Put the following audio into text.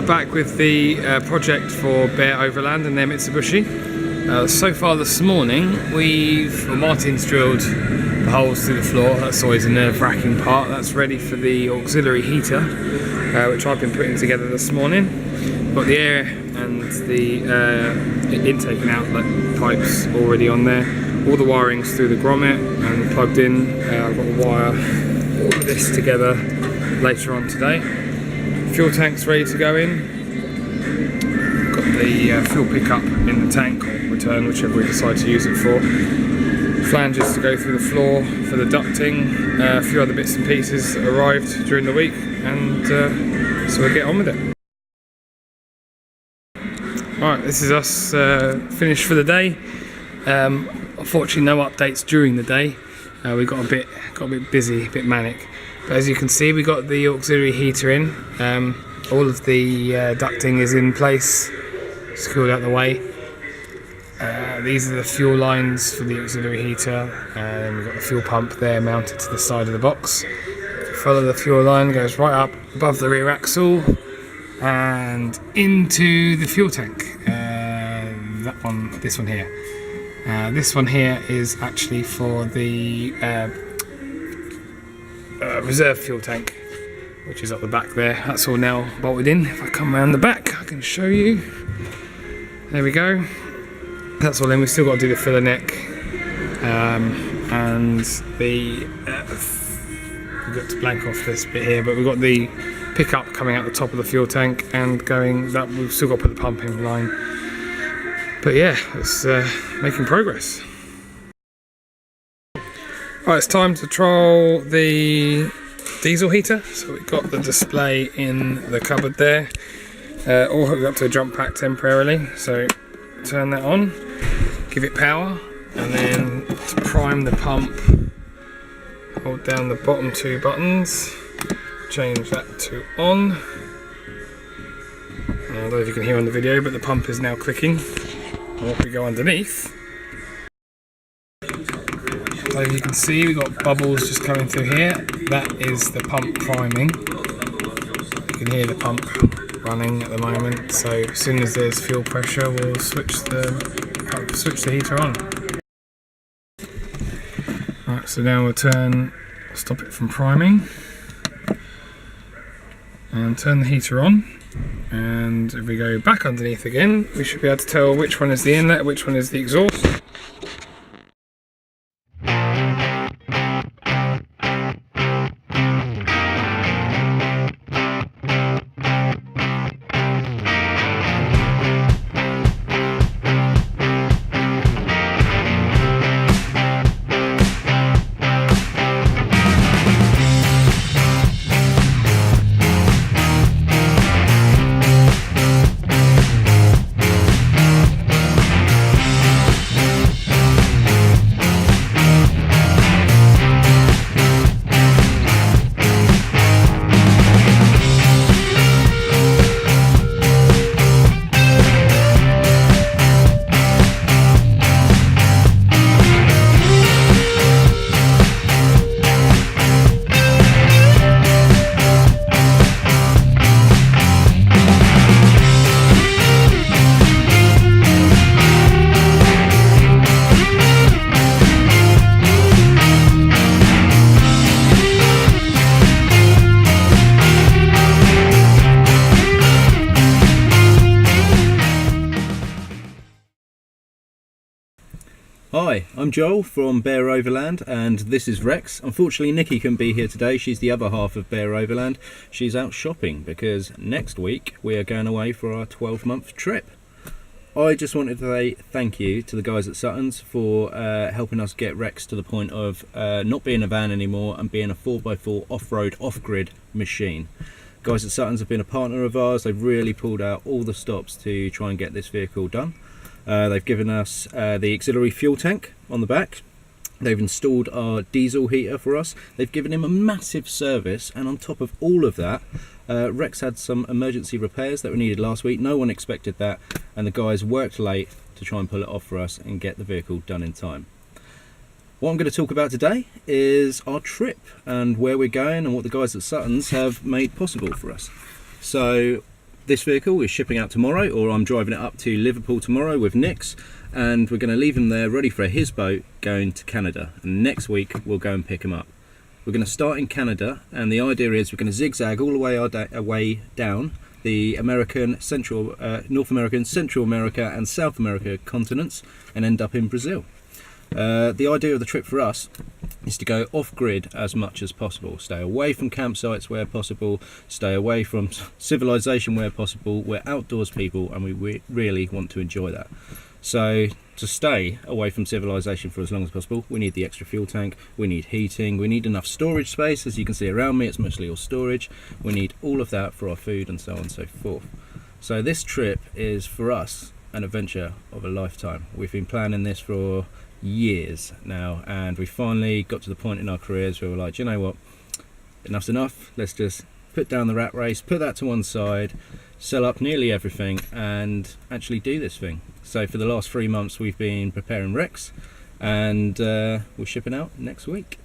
we're back with the project for Bare Overland and their Mitsubishi. So far this morning, Martin's drilled the holes through the floor. That's always a nerve-wracking part. That's ready for the auxiliary heater, which I've been putting together this morning. Got the air and the intake and outlet pipes already on there. All the wiring's through the grommet and plugged in. I've got to wire all of this together later on today. Fuel tank's ready to go in. Got the fuel pickup in the tank, or return, whichever we decide to use it for. Flanges to go through the floor for the ducting. A few other bits and pieces that arrived during the week, and so we'll get on with it. Alright, this is us finished for the day. Unfortunately no updates during the day. We got a bit busy, a bit manic. But as you can see, we got the auxiliary heater in. All of the ducting is in place, secured out the way. These are the fuel lines for the auxiliary heater, and we've got the fuel pump there mounted to the side of the box. Follow the fuel line, goes right up above the rear axle and into the fuel tank. This one here. This one here is actually for the reserve fuel tank, which is up the back there. That's all now bolted in. If I come around the back, I can show you. There we go. That's all in. We've still got to do the filler neck, and the we've got to blank off this bit here, but we've got the pickup coming out the top of the fuel tank and going. That we've still got to put the pump in line. But yeah, it's making progress. Right, it's time to trial the diesel heater. So we've got the display in the cupboard there, all hooked up to a jump pack temporarily. So turn that on, give it power, and then to prime the pump, hold down the bottom two buttons, change that to on. I don't know if you can hear on the video, but the pump is now clicking. And if we go underneath, so you can see we've got bubbles just coming through here. That is the pump priming. You can hear the pump running at the moment. So as soon as there's fuel pressure, we'll switch the heater on. Right, so now we'll stop it from priming, and turn the heater on. And if we go back underneath again, we should be able to tell which one is the inlet, which one is the exhaust. Hi, I'm Joel from Bare Overland, and this is Rex. Unfortunately, Nikki couldn't be here today. She's the other half of Bare Overland. She's out shopping because next week we are going away for our 12-month trip. I just wanted to say thank you to the guys at Sutton's for helping us get Rex to the point of not being a van anymore and being a 4x4 off-road, off-grid machine. Guys at Sutton's have been a partner of ours. They've really pulled out all the stops to try and get this vehicle done. They've given us the auxiliary fuel tank on the back. They've installed our diesel heater for us. They've given him a massive service, and on top of all of that, Rex had some emergency repairs that were needed last week. No one expected that, and the guys worked late to try and pull it off for us and get the vehicle done in time. What I'm going to talk about today is our trip and where we're going and what the guys at Sutton's have made possible for us. So this vehicle is shipping out tomorrow, or I'm driving it up to Liverpool tomorrow with Nix, and we're going to leave him there ready for his boat going to Canada, and next week we'll go and pick him up. We're going to start in Canada, and the idea is we're going to zigzag all the way down the North American, Central America and South America continents, and end up in Brazil. The idea of the trip for us is to go off-grid as much as possible, stay away from campsites where possible, stay away from civilization where possible. We're outdoors people, and we really want to enjoy that. So to stay away from civilization for as long as possible, we need the extra fuel tank, we need heating, we need enough storage space. As you can see around me, it's mostly all storage. We need all of that for our food and so on and so forth. So this trip is for us an adventure of a lifetime. We've been planning this for years now, and we finally got to the point in our careers where we're like, you know what, enough's enough. Let's just put down the rat race, put that to one side, sell up nearly everything, and actually do this thing. So for the last 3 months we've been preparing Rex, and we're shipping out next week.